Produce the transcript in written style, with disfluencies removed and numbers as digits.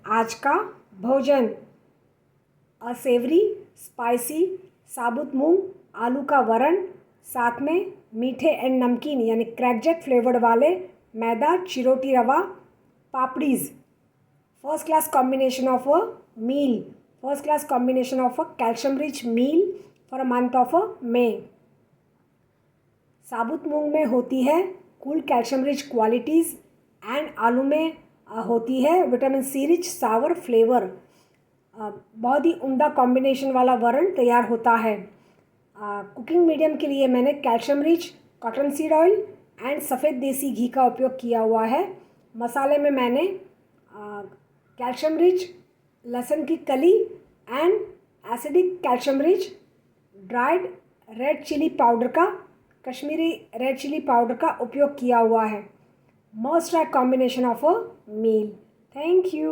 आज का भोजन: असेवरी स्पाइसी साबुत मूंग आलू का वरण, साथ में मीठे एंड नमकीन यानी क्रैकजैक फ्लेवर्ड वाले मैदा चिरोटी रवा पापड़ीज। First class combination of a meal, first class combination of a calcium rich meal for a month of May. साबुत मूंग में होती है cool calcium rich qualities and आलू में होती है vitamin C rich sour flavour. बहुत ही उम्दा कॉम्बिनेशन वाला वरण तैयार होता है। कुकिंग मीडियम के लिए मैंने calcium rich cotton seed oil and सफ़ेद देसी घी का उपयोग किया हुआ है। मसाले में मैंने कैल्शियम रिच लहसुन की कली and acidic calcium rich dried red chilli powder का कश्मीरी रेड चिली पाउडर का उपयोग किया हुआ है। Must try combination of a meal. Thank you.